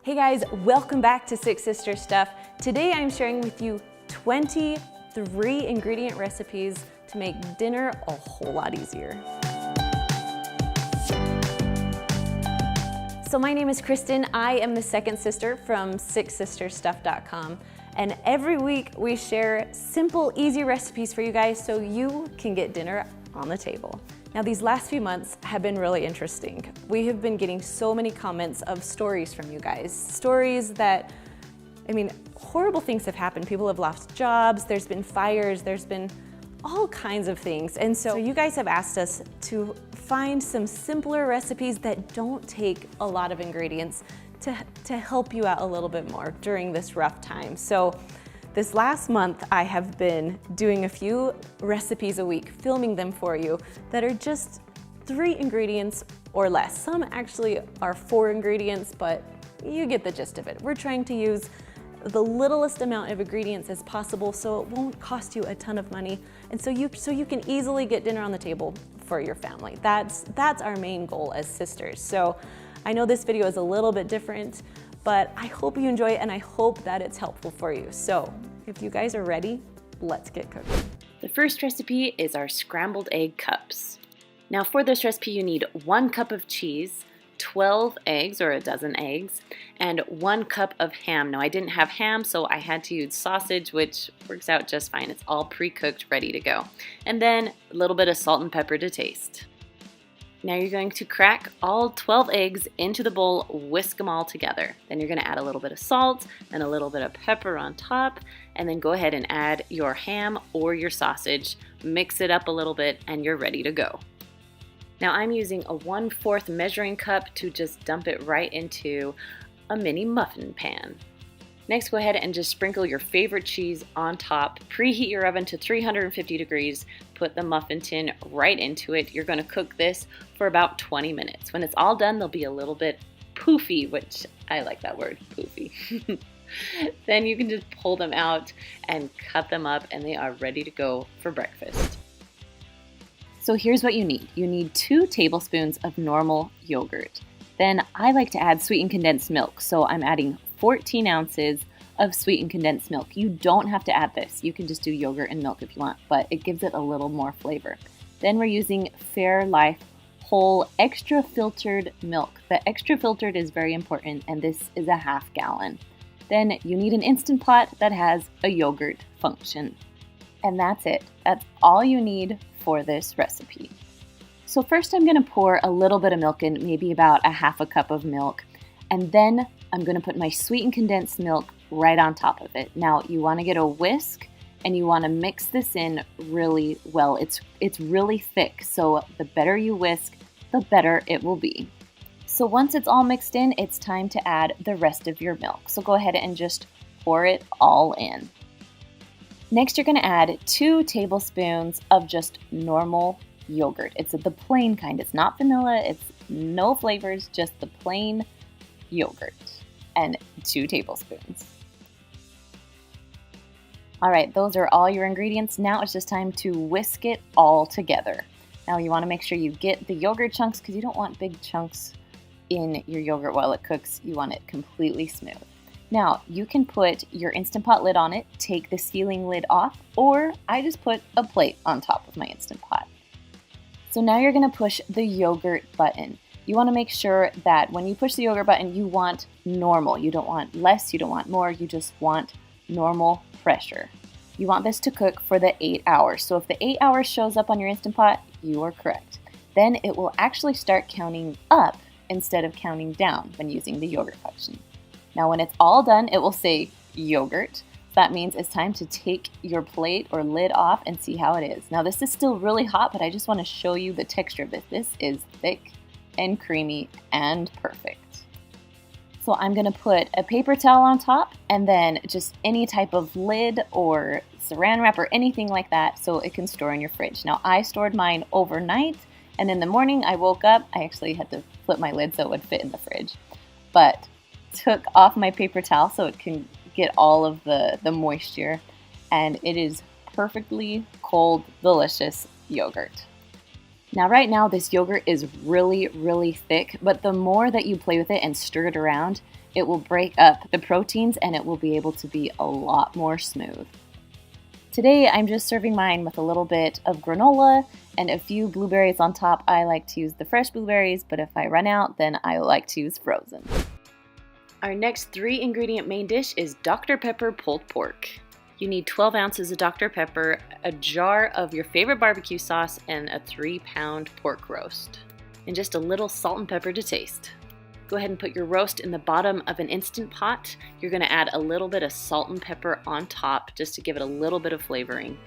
Hey guys, welcome back to Six Sister Stuff. Today I'm sharing with you 23 ingredient recipes to make dinner a whole lot easier. So my name is Kristen. I am the second sister from sixsisterstuff.com. And every week we share simple, easy recipes for you guys so you can get dinner on the table. Now these last few months have been really interesting. We have been getting so many comments of stories from you guys. Stories that, horrible things have happened. People have lost jobs, there's been fires, there's been all kinds of things. And so you guys have asked us to find some simpler recipes that don't take a lot of ingredients to help you out a little bit more during this rough time. So this last month, I have been doing a few recipes a week, filming them for you, that are just 3 ingredients or less. Some actually are 4 ingredients, but you get the gist of it. We're trying to use the littlest amount of ingredients as possible so it won't cost you a ton of money, and so you can easily get dinner on the table for your family. That's our main goal as sisters. So I know this video is a little bit different, but I hope you enjoy it and I hope that it's helpful for you. So if you guys are ready, let's get cooking. The first recipe is our scrambled egg cups. Now for this recipe you need 1 cup of cheese, 12 eggs or a dozen eggs, and 1 cup of ham. Now I didn't have ham, so I had to use sausage, which works out just fine. It's all pre-cooked, ready to go. And then a little bit of salt and pepper to taste. Now you're going to crack all 12 eggs into the bowl, whisk them all together. Then you're going to add a little bit of salt and a little bit of pepper on top, and then go ahead and add your ham or your sausage, mix it up a little bit, and you're ready to go. Now I'm using a 1/4 measuring cup to just dump it right into a mini muffin pan. Next, go ahead and just sprinkle your favorite cheese on top. Preheat your oven to 350 degrees. Put the muffin tin right into it. You're going to cook this for about 20 minutes. When it's all done, they'll be a little bit poofy, which I like that word, poofy. Then you can just pull them out and cut them up, and they are ready to go for breakfast. So here's what you need. You need 2 tablespoons of normal yogurt. Then I like to add sweetened condensed milk, so I'm adding 14 ounces of sweetened condensed milk. You don't have to add this. You can just do yogurt and milk if you want, but it gives it a little more flavor. Then we're using Fairlife whole extra filtered milk. The extra filtered is very important, and this is a 1/2 gallon. Then you need an Instant Pot that has a yogurt function. And that's it. That's all you need for this recipe. So first I'm going to pour a little bit of milk in, maybe about a 1/2 cup of milk, and then I'm going to put my sweetened condensed milk right on top of it. Now you want to get a whisk and you want to mix this in really well. It's really thick, so the better you whisk, the better it will be. So once it's all mixed in, it's time to add the rest of your milk. So go ahead and just pour it all in. Next you're going to add 2 tablespoons of just normal yogurt. It's the plain kind. It's not vanilla, it's no flavors, just the plain yogurt, and 2 tablespoons. All right, those are all your ingredients. Now it's just time to whisk it all together. Now you want to make sure you get the yogurt chunks because you don't want big chunks in your yogurt while it cooks. You want it completely smooth. Now you can put your Instant Pot lid on it, take the sealing lid off, or I just put a plate on top of my Instant Pot. So now you're going to push the yogurt button. You want to make sure that when you push the yogurt button, you want normal. You don't want less, you don't want more, you just want normal pressure. You want this to cook for the 8 hours. So if the 8 hours shows up on your Instant Pot, you are correct. Then it will actually start counting up instead of counting down when using the yogurt function. Now when it's all done, it will say yogurt. That means it's time to take your plate or lid off and see how it is. Now this is still really hot, but I just want to show you the texture of this. This is thick and creamy and perfect. So I'm going to put a paper towel on top and then just any type of lid or saran wrap or anything like that so it can store in your fridge. Now I stored mine overnight, and in the morning I woke up, I actually had to flip my lid so it would fit in the fridge, but took off my paper towel so it can get all of the moisture, and it is perfectly cold, delicious yogurt. Now right now this yogurt is really, really thick, but the more that you play with it and stir it around, It will break up the proteins and it will be able to be a lot more smooth. Today I'm just serving mine with a little bit of granola and a few blueberries on top. I like to use the fresh blueberries, but if I run out, then I like to use frozen. Our next 3-ingredient main dish is Dr. Pepper pulled pork. You need 12 ounces of Dr. Pepper, a jar of your favorite barbecue sauce, and a 3-pound pork roast. And just a little salt and pepper to taste. Go ahead and put your roast in the bottom of an Instant Pot. You're going to add a little bit of salt and pepper on top just to give it a little bit of flavoring.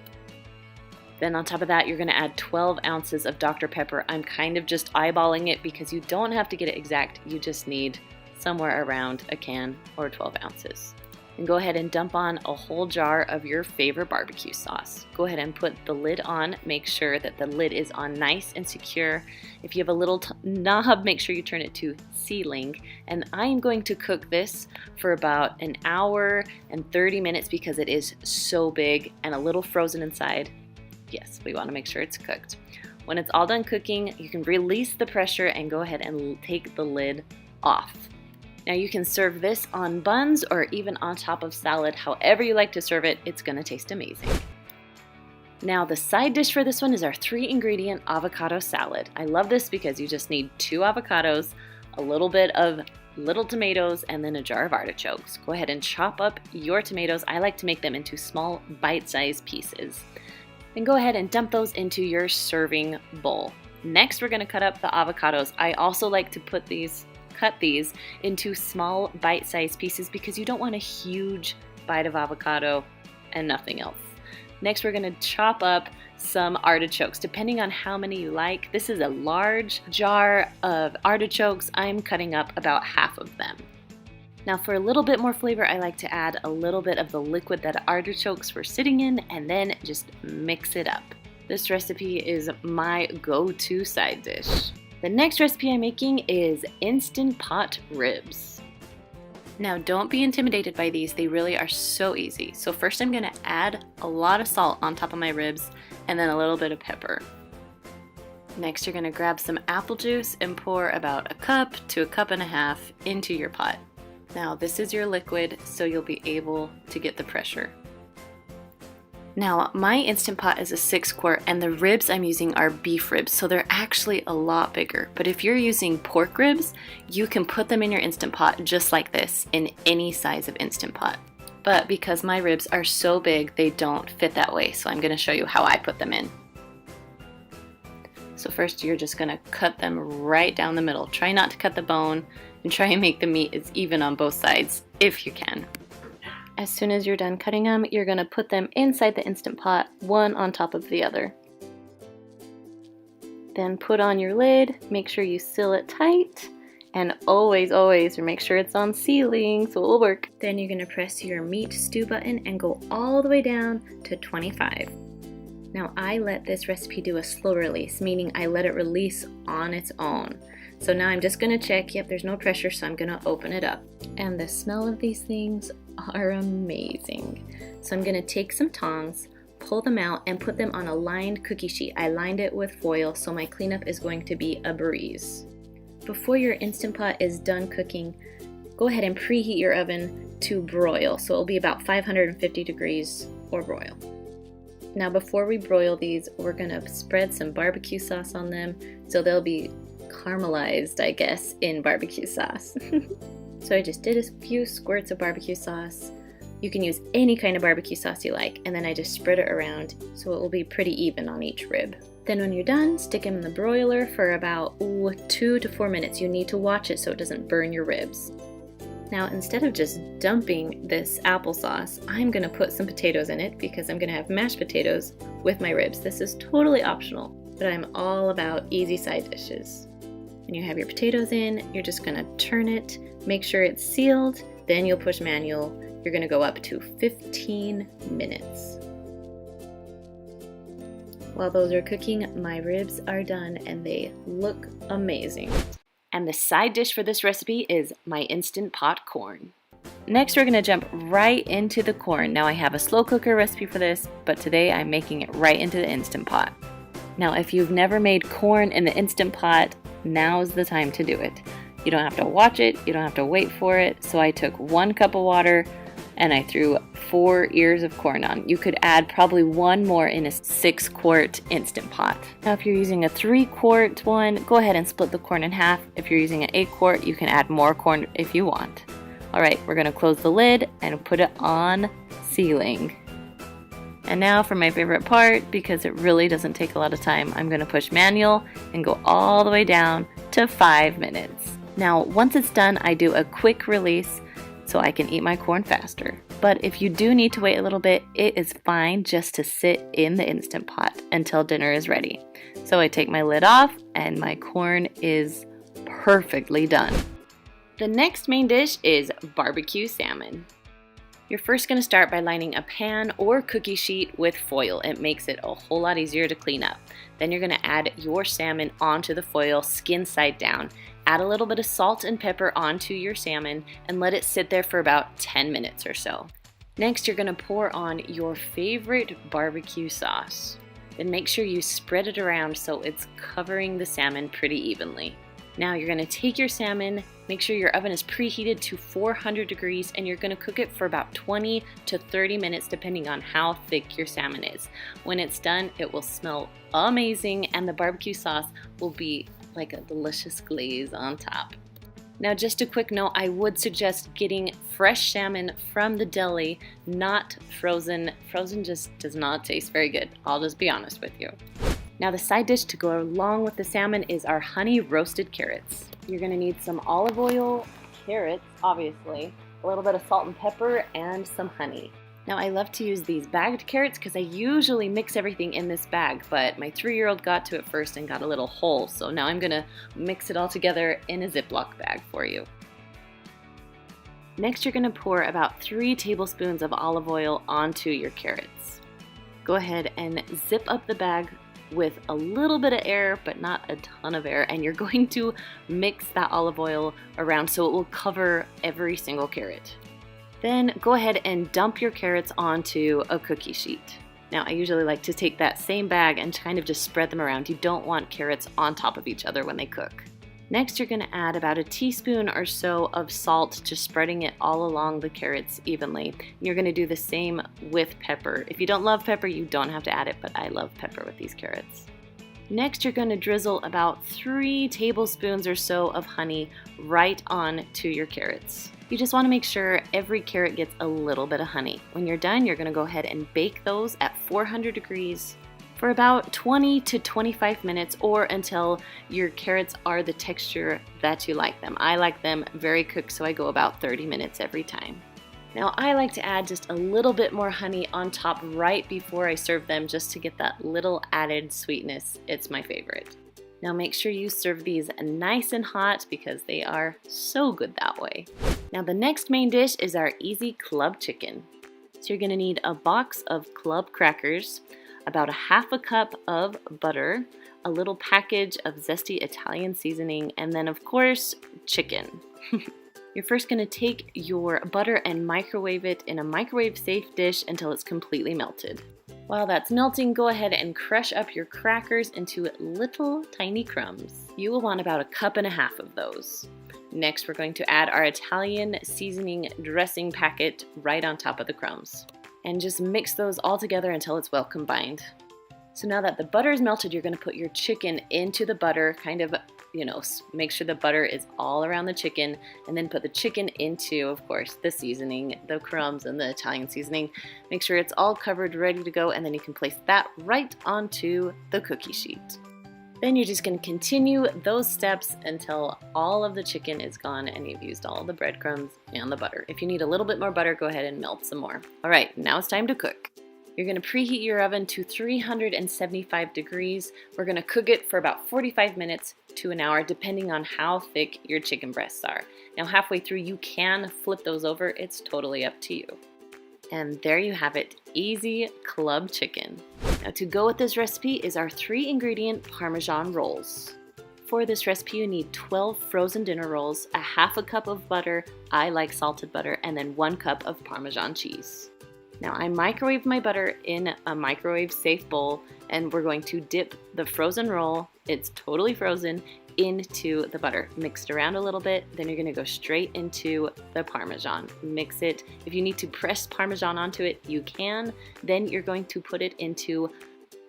Then on top of that, you're going to add 12 ounces of Dr. Pepper. I'm kind of just eyeballing it because you don't have to get it exact. You just need somewhere around a can or 12 ounces. And go ahead and dump on a whole jar of your favorite barbecue sauce. Go ahead and put the lid on. Make sure that the lid is on nice and secure. If you have a little knob, make sure you turn it to sealing. And I am going to cook this for about an hour and 30 minutes because it is so big and a little frozen inside. Yes, we want to make sure it's cooked. When it's all done cooking, you can release the pressure and go ahead and take the lid off. Now you can serve this on buns or even on top of salad. However you like to serve it, it's going to taste amazing. Now the side dish for this one is our 3-ingredient avocado salad. I love this because you just need 2 avocados, a little bit of little tomatoes, and then a jar of artichokes. Go ahead and chop up your tomatoes. I like to make them into small bite-sized pieces. Then go ahead and dump those into your serving bowl. Next, we're going to cut up the avocados. I also like to cut these into small bite-sized pieces because you don't want a huge bite of avocado and nothing else. Next, we're going to chop up some artichokes, depending on how many you like. This is a large jar of artichokes. I'm cutting up about half of them. Now for a little bit more flavor, I like to add a little bit of the liquid that artichokes were sitting in and then just mix it up. This recipe is my go-to side dish. The next recipe I'm making is Instant Pot ribs. Now don't be intimidated by these, they really are so easy. So first I'm going to add a lot of salt on top of my ribs and then a little bit of pepper. Next you're going to grab some apple juice and pour about a cup to a cup and a half into your pot. Now this is your liquid, so you'll be able to get the pressure. Now, my Instant Pot is a 6-quart and the ribs I'm using are beef ribs, so they're actually a lot bigger. But if you're using pork ribs, you can put them in your Instant Pot just like this in any size of Instant Pot. But because my ribs are so big, they don't fit that way, so I'm going to show you how I put them in. So first you're just going to cut them right down the middle. Try not to cut the bone and try and make the meat as even on both sides if you can. As soon as you're done cutting them, you're going to put them inside the Instant Pot, one on top of the other. Then put on your lid, make sure you seal it tight, and always make sure it's on sealing so it will work. Then you're going to press your meat stew button and go all the way down to 25. Now I let this recipe do a slow release, meaning I let it release on its own. So now I'm just going to check, yep, there's no pressure, so I'm going to open it up. And the smell of these things are amazing. So I'm going to take some tongs, pull them out, and put them on a lined cookie sheet. I lined it with foil, so my cleanup is going to be a breeze. Before your Instant Pot is done cooking, go ahead and preheat your oven to broil. So it'll be about 550 degrees or broil. Now before we broil these, we're going to spread some barbecue sauce on them so they'll be caramelized, I guess, in barbecue sauce. So I just did a few squirts of barbecue sauce. You can use any kind of barbecue sauce you like, and then I just spread it around so it will be pretty even on each rib. Then when you're done, stick them in the broiler for about 2 to 4 minutes. You need to watch it so it doesn't burn your ribs. Now instead of just dumping this applesauce, I'm going to put some potatoes in it because I'm going to have mashed potatoes with my ribs. This is totally optional, but I'm all about easy side dishes. When you have your potatoes in, you're just going to turn it, make sure it's sealed, then you'll push manual. You're going to go up to 15 minutes. While those are cooking, my ribs are done and they look amazing. And the side dish for this recipe is my Instant Pot corn. Next, we're going to jump right into the corn. Now I have a slow cooker recipe for this, but today I'm making it right into the Instant Pot. Now if you've never made corn in the Instant Pot, now's the time to do it. You don't have to watch it, you don't have to wait for it. So I took 1 cup of water and I threw 4 ears of corn on. You could add probably 1 more in a 6-quart Instant Pot. Now if you're using a 3-quart one, go ahead and split the corn in half. If you're using an 8-quart, you can add more corn if you want. All right, we're gonna close the lid and put it on sealing. And now for my favorite part, because it really doesn't take a lot of time, I'm gonna push manual and go all the way down to 5 minutes. Now, once it's done, I do a quick release so I can eat my corn faster. But if you do need to wait a little bit, it is fine just to sit in the Instant Pot until dinner is ready. So I take my lid off and my corn is perfectly done. The next main dish is barbecue salmon. You're first going to start by lining a pan or cookie sheet with foil. It makes it a whole lot easier to clean up. Then you're going to add your salmon onto the foil, skin side down. Add a little bit of salt and pepper onto your salmon and let it sit there for about 10 minutes or so. Next, you're going to pour on your favorite barbecue sauce. Then make sure you spread it around so it's covering the salmon pretty evenly. Now you're going to take your salmon, make sure your oven is preheated to 400 degrees, and you're going to cook it for about 20 to 30 minutes depending on how thick your salmon is. When it's done, it will smell amazing and the barbecue sauce will be like a delicious glaze on top. Now just a quick note, I would suggest getting fresh salmon from the deli, not frozen. Frozen just does not taste very good. I'll just be honest with you. Now the side dish to go along with the salmon is our honey roasted carrots. You're gonna need some olive oil, carrots, obviously, a little bit of salt and pepper, and some honey. Now I love to use these bagged carrots because I usually mix everything in this bag, but my 3-year-old got to it first and got a little whole, so now I'm gonna mix it all together in a Ziploc bag for you. Next, you're gonna pour about 3 tablespoons of olive oil onto your carrots. Go ahead and zip up the bag with a little bit of air, but not a ton of air, and you're going to mix that olive oil around so it will cover every single carrot. Then go ahead and dump your carrots onto a cookie sheet. Now I usually like to take that same bag and kind of just spread them around. You don't want carrots on top of each other when they cook. Next, you're going to add about a teaspoon or so of salt, just spreading it all along the carrots evenly. You're going to do the same with pepper. If you don't love pepper, you don't have to add it, but I love pepper with these carrots. Next, you're going to drizzle about 3 tablespoons or so of honey right on to your carrots. You just want to make sure every carrot gets a little bit of honey. When you're done, you're going to go ahead and bake those at 400 degrees for about 20 to 25 minutes or until your carrots are the texture that you like them. I like them very cooked, so I go about 30 minutes every time. Now I like to add just a little bit more honey on top right before I serve them just to get that little added sweetness. It's my favorite. Now make sure you serve these nice and hot because they are so good that way. Now the next main dish is our easy club chicken. So you're gonna need a box of club crackers, about a half a cup of butter, a little package of zesty Italian seasoning, and then of course, chicken. You're first gonna take your butter and microwave it in a microwave safe dish until it's completely melted. While that's melting, go ahead and crush up your crackers into little tiny crumbs. You will want about a cup and a half of those. Next, we're going to add our Italian seasoning dressing packet right on top of the crumbs. And just mix those all together until it's well combined. So now that the butter is melted, you're going to put your chicken into the butter, kind of, make sure the butter is all around the chicken, and then put the chicken into, of course, the seasoning, the crumbs, and the Italian seasoning. Make sure it's all covered, ready to go, and then you can place that right onto the cookie sheet. Then you're just going to continue those steps until all of the chicken is gone and you've used all of the breadcrumbs and the butter. If you need a little bit more butter, go ahead and melt some more. All right, now it's time to cook. You're going to preheat your oven to 375 degrees. We're going to cook it for about 45 minutes to an hour, depending on how thick your chicken breasts are. Now, halfway through, you can flip those over. It's totally up to you. And there you have it, easy club chicken. Now to go with this recipe is our 3-ingredient Parmesan rolls. For this recipe, you need 12 frozen dinner rolls, a half a cup of butter, I like salted butter, and then 1 cup of Parmesan cheese. Now I microwaved my butter in a microwave safe bowl, and we're going to dip the frozen roll, it's totally frozen, into the butter. Mix it around a little bit, then you're gonna go straight into the Parmesan. Mix it. If you need to press Parmesan onto it, you can. Then you're going to put it into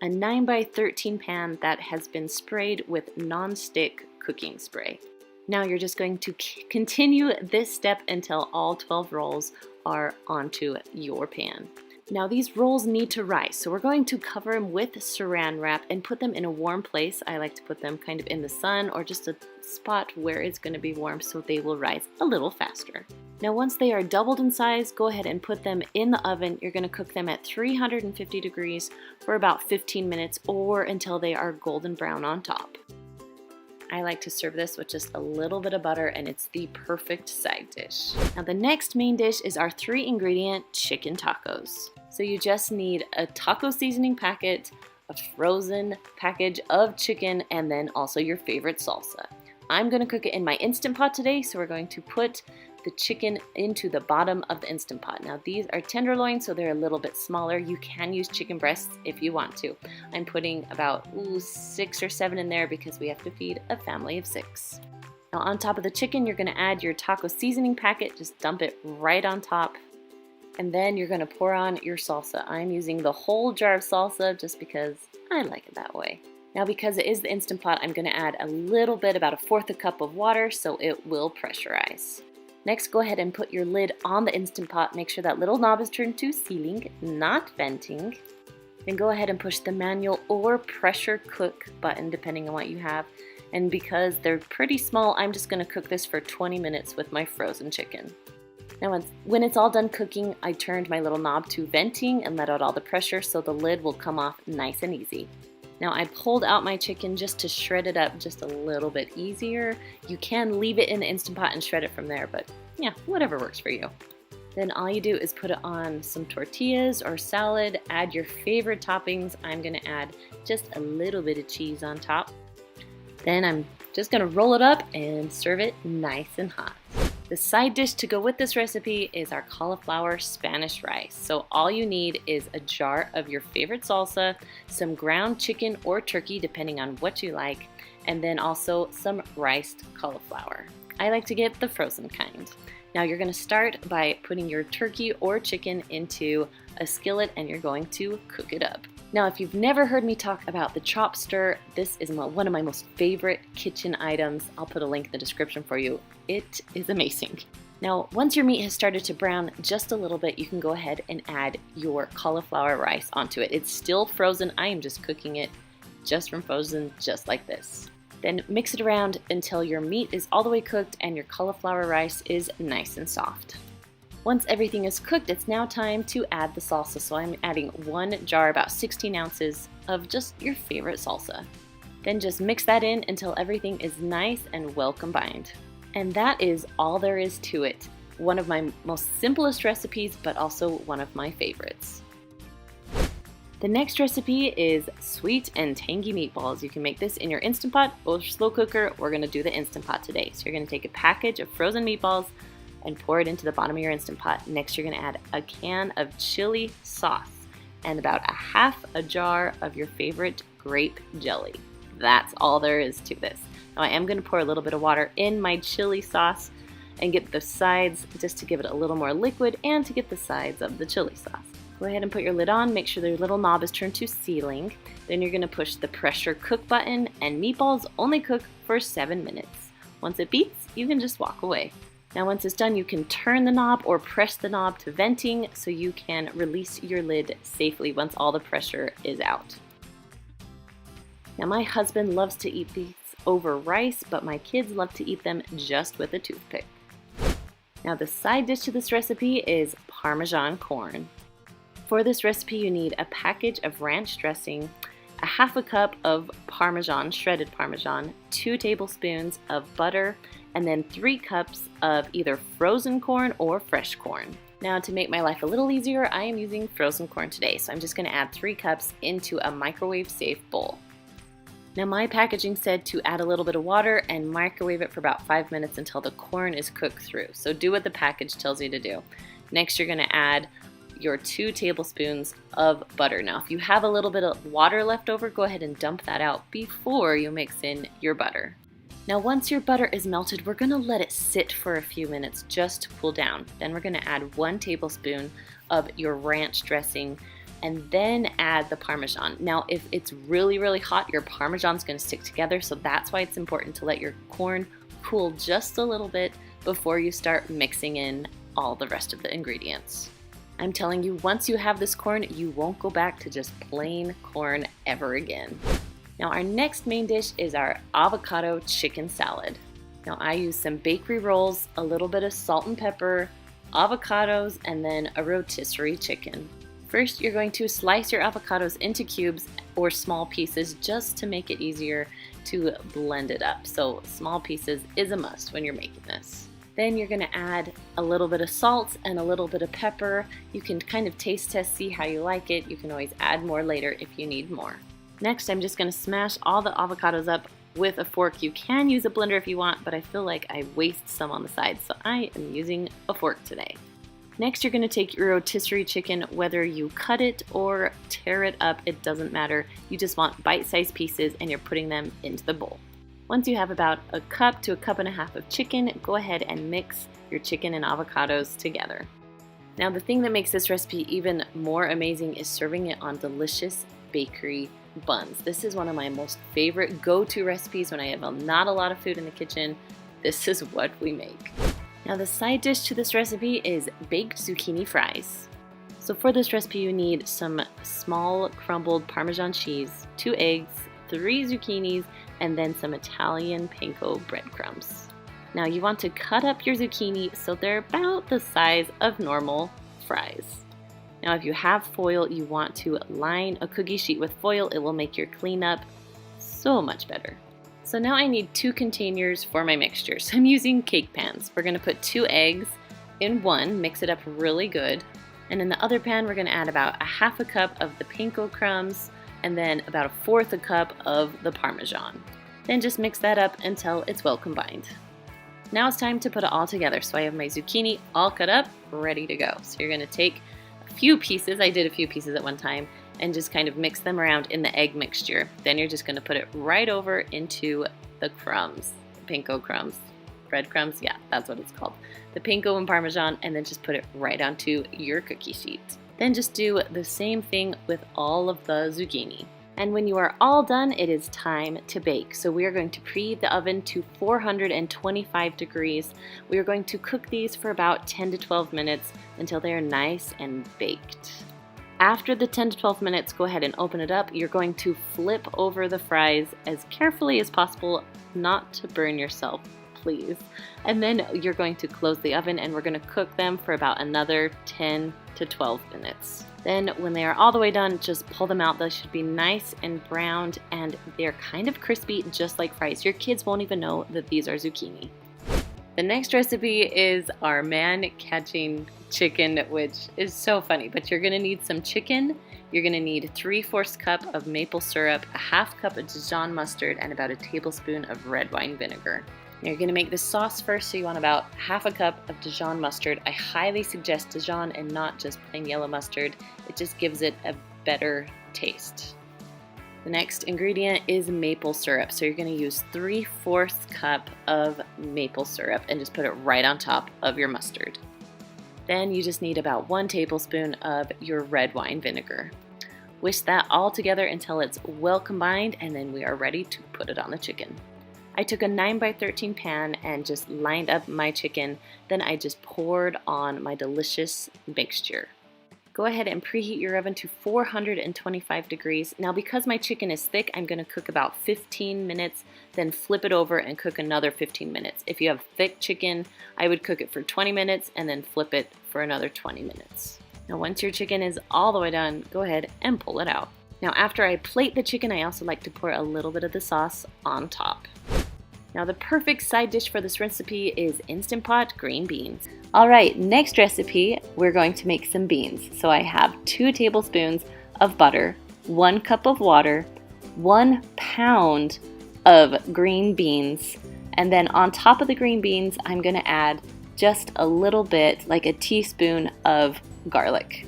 a 9x13 pan that has been sprayed with non-stick cooking spray. Now you're just going to continue this step until all 12 rolls are onto your pan. Now these rolls need to rise, so we're going to cover them with saran wrap and put them in a warm place. I like to put them kind of in the sun or just a spot where it's going to be warm so they will rise a little faster. Now once they are doubled in size, go ahead and put them in the oven. You're going to cook them at 350 degrees for about 15 minutes or until they are golden brown on top. I like to serve this with just a little bit of butter, and it's the perfect side dish. Now the next main dish is our 3-ingredient chicken tacos. So you just need a taco seasoning packet, a frozen package of chicken, and then also your favorite salsa. I'm gonna cook it in my Instant Pot today, so we're going to put the chicken into the bottom of the Instant Pot. Now these are tenderloin, so they're a little bit smaller. You can use chicken breasts if you want to. I'm putting about 6 or 7 in there because we have to feed a family of 6. Now on top of the chicken, you're gonna add your taco seasoning packet. Just dump it right on top. And then you're gonna pour on your salsa. I'm using the whole jar of salsa just because I like it that way. Now because it is the Instant Pot, I'm gonna add a little bit, about 1/4 cup of water, so it will pressurize. Next, go ahead and put your lid on the Instant Pot. Make sure that little knob is turned to sealing, not venting. Then go ahead and push the manual or pressure cook button, depending on what you have. And because they're pretty small, I'm just gonna cook this for 20 minutes with my frozen chicken. Now, when it's all done cooking, I turned my little knob to venting and let out all the pressure so the lid will come off nice and easy. Now I pulled out my chicken just to shred it up just a little bit easier. You can leave it in the Instant Pot and shred it from there, but yeah, whatever works for you. Then all you do is put it on some tortillas or salad, add your favorite toppings. I'm gonna add just a little bit of cheese on top. Then I'm just gonna roll it up and serve it nice and hot. The side dish to go with this recipe is our cauliflower Spanish rice. So all you need is a jar of your favorite salsa, some ground chicken or turkey, depending on what you like, and then also some riced cauliflower. I like to get the frozen kind. Now you're gonna start by putting your turkey or chicken into a skillet and you're going to cook it up. Now, if you've never heard me talk about the chop stir, this is one of my most favorite kitchen items. I'll put a link in the description for you. It is amazing. Now, once your meat has started to brown just a little bit, you can go ahead and add your cauliflower rice onto it. It's still frozen. I am just cooking it just from frozen, just like this. Then mix it around until your meat is all the way cooked and your cauliflower rice is nice and soft. Once everything is cooked, it's now time to add the salsa. So I'm adding 1 jar, about 16 ounces of just your favorite salsa. Then just mix that in until everything is nice and well combined. And that is all there is to it. One of my most simplest recipes, but also one of my favorites. The next recipe is sweet and tangy meatballs. You can make this in your Instant Pot or slow cooker. We're gonna do the Instant Pot today. So you're gonna take a package of frozen meatballs and pour it into the bottom of your Instant Pot. Next, you're gonna add a can of chili sauce and about 1/2 jar of your favorite grape jelly. That's all there is to this. Now I am gonna pour a little bit of water in my chili sauce and get the sides just to give it a little more liquid and to get the sides of the chili sauce. Go ahead and put your lid on, make sure the little knob is turned to sealing. Then you're gonna push the pressure cook button and meatballs only cook for 7 minutes. Once it beeps, you can just walk away. Now once it's done, you can turn the knob or press the knob to venting so you can release your lid safely once all the pressure is out. Now my husband loves to eat these over rice, but my kids love to eat them just with a toothpick. Now the side dish to this recipe is Parmesan corn. For this recipe, you need a package of ranch dressing, 1/2 cup of Parmesan, shredded Parmesan, 2 tablespoons of butter, and then 3 cups of either frozen corn or fresh corn. Now to make my life a little easier, I am using frozen corn today, so I'm just gonna add 3 cups into a microwave-safe bowl. Now my packaging said to add a little bit of water and microwave it for about 5 minutes until the corn is cooked through. So do what the package tells you to do. Next, you're gonna add your 2 tablespoons of butter. Now, if you have a little bit of water left over, go ahead and dump that out before you mix in your butter. Now once your butter is melted, we're gonna let it sit for a few minutes just to cool down. Then we're gonna add 1 tablespoon of your ranch dressing and then add the Parmesan. Now if it's really, really hot, your Parmesan's gonna stick together, so that's why it's important to let your corn cool just a little bit before you start mixing in all the rest of the ingredients. I'm telling you, once you have this corn, you won't go back to just plain corn ever again. Now our next main dish is our avocado chicken salad. Now I use some bakery rolls, a little bit of salt and pepper, avocados, and then a rotisserie chicken. First, you're going to slice your avocados into cubes or small pieces just to make it easier to blend it up. So small pieces is a must when you're making this. Then you're gonna add a little bit of salt and a little bit of pepper. You can kind of taste test, see how you like it. You can always add more later if you need more. Next, I'm just gonna smash all the avocados up with a fork. You can use a blender if you want, but I feel like I waste some on the side, so I am using a fork today. Next, you're gonna take your rotisserie chicken, whether you cut it or tear it up, it doesn't matter. You just want bite-sized pieces and you're putting them into the bowl. Once you have about a cup to a cup and a half of chicken, go ahead and mix your chicken and avocados together. Now, the thing that makes this recipe even more amazing is serving it on delicious bakery buns. This is one of my most favorite go-to recipes when I have not a lot of food in the kitchen. This is what we make. Now the side dish to this recipe is baked zucchini fries. So for this recipe you need some small crumbled Parmesan cheese, 2 eggs, 3 zucchinis, and then some Italian panko breadcrumbs. Now you want to cut up your zucchini so they're about the size of normal fries. Now if you have foil, you want to line a cookie sheet with foil. It will make your cleanup so much better. So now I need 2 containers for my mixture. So I'm using cake pans. We're gonna put 2 eggs in one, mix it up really good. And in the other pan, we're gonna add about a half a cup of the panko crumbs and then about 1/4 cup of the Parmesan. Then just mix that up until it's well combined. Now it's time to put it all together. So I have my zucchini all cut up, ready to go. So you're gonna take a few pieces, I did a few pieces at one time, and just kind of mix them around in the egg mixture. Then you're just gonna put it right over into the crumbs, panko crumbs, breadcrumbs, yeah, that's what it's called. The panko and Parmesan, and then just put it right onto your cookie sheet. Then just do the same thing with all of the zucchini. And when you are all done, it is time to bake. So we are going to preheat the oven to 425 degrees. We are going to cook these for about 10 to 12 minutes until they are nice and baked. After the 10 to 12 minutes, go ahead and open it up. You're going to flip over the fries as carefully as possible, not to burn yourself, please. And then you're going to close the oven and we're going to cook them for about another 10 to 12 minutes. Then when they are all the way done, just pull them out. They should be nice and browned and they're kind of crispy, just like fries. Your kids won't even know that these are zucchini. The next recipe is our man-catching chicken, which is so funny, but you're gonna need some chicken. You're gonna need 3/4 cup of maple syrup, a half cup of Dijon mustard, and about a tablespoon of red wine vinegar. Now you're gonna make the sauce first, so you want about half a cup of Dijon mustard. I highly suggest Dijon and not just plain yellow mustard. It just gives it a better taste. The next ingredient is maple syrup. So you're gonna use 3/4 cup of maple syrup and just put it right on top of your mustard. Then you just need about 1 tablespoon of your red wine vinegar. Whisk that all together until it's well combined, and then we are ready to put it on the chicken. I took a 9x13 pan and just lined up my chicken. Then I just poured on my delicious mixture. Go ahead and preheat your oven to 425 degrees. Now because my chicken is thick, I'm gonna cook about 15 minutes, then flip it over and cook another 15 minutes. If you have thick chicken, I would cook it for 20 minutes and then flip it for another 20 minutes. Now once your chicken is all the way done, go ahead and pull it out. Now after I plate the chicken, I also like to pour a little bit of the sauce on top. Now the perfect side dish for this recipe is Instant Pot green beans. All right, next recipe, we're going to make some beans. So I have 2 tablespoons of butter, 1 cup of water, 1 pound of green beans, and then on top of the green beans, I'm gonna add just a little bit, like a teaspoon of garlic.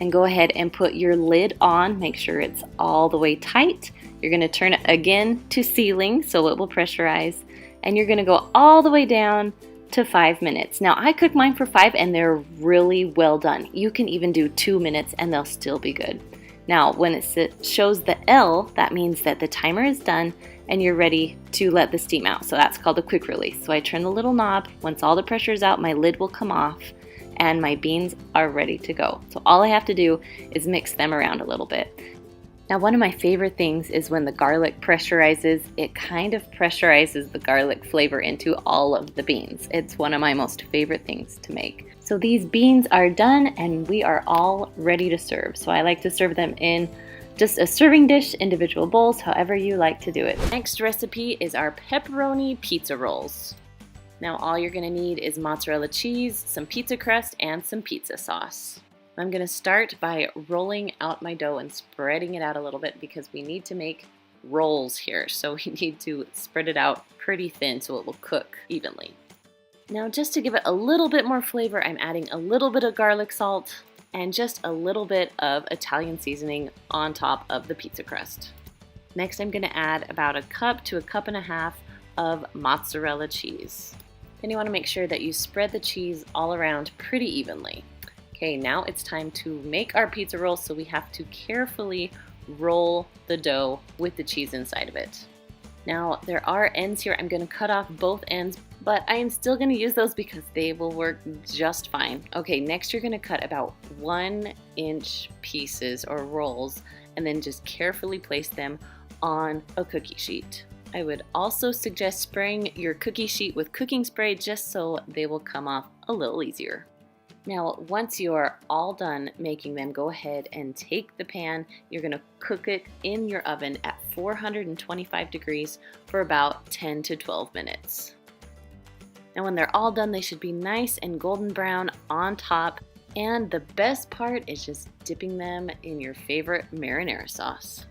And go ahead and put your lid on, make sure it's all the way tight. You're gonna turn it again to sealing so it will pressurize. and you're gonna go all the way down to 5 minutes. Now I cook mine for 5 and they're really well done. You can even do 2 minutes and they'll still be good. Now when it shows the L, that means that the timer is done and you're ready to let the steam out. So that's called a quick release. So I turn the little knob. Once all the pressure is out, my lid will come off and my beans are ready to go. So all I have to do is mix them around a little bit. Now one of my favorite things is when the garlic pressurizes, it kind of pressurizes the garlic flavor into all of the beans. It's one of my most favorite things to make. So these beans are done and we are all ready to serve. So I like to serve them in just a serving dish, individual bowls, however you like to do it. Next recipe is our pepperoni pizza rolls. Now all you're gonna need is mozzarella cheese, some pizza crust, and some pizza sauce. I'm gonna start by rolling out my dough and spreading it out a little bit because we need to make rolls here. So we need to spread it out pretty thin so it will cook evenly. Now just to give it a little bit more flavor, I'm adding a little bit of garlic salt and just a little bit of Italian seasoning on top of the pizza crust. Next I'm gonna add about 1 cup to 1.5 cups of mozzarella cheese. Then you wanna make sure that you spread the cheese all around pretty evenly. Okay, now it's time to make our pizza rolls, so we have to carefully roll the dough with the cheese inside of it. Now, there are ends here. I'm gonna cut off both ends, but I am still gonna use those because they will work just fine. Okay, next you're gonna cut about 1-inch pieces or rolls and then just carefully place them on a cookie sheet. I would also suggest spraying your cookie sheet with cooking spray just so they will come off a little easier. Now, once you're all done making them, go ahead and take the pan. You're gonna cook it in your oven at 425 degrees for about 10 to 12 minutes. Now, when they're all done, they should be nice and golden brown on top. And the best part is just dipping them in your favorite marinara sauce.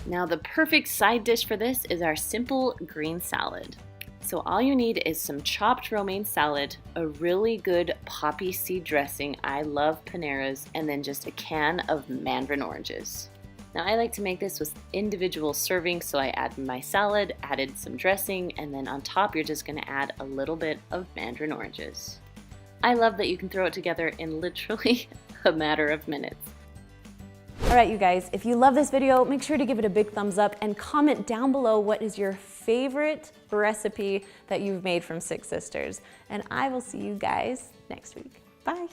Now, the perfect side dish for this is our simple green salad. So all you need is some chopped romaine salad, a really good poppy seed dressing, I love Panera's, and then just a can of mandarin oranges. Now I like to make this with individual servings, so I add my salad, added some dressing, and then on top you're just gonna add a little bit of mandarin oranges. I love that you can throw it together in literally a matter of minutes. All right, you guys, if you love this video, make sure to give it a big thumbs up and comment down below what is your favorite recipe that you've made from Six Sisters. And I will see you guys next week. Bye.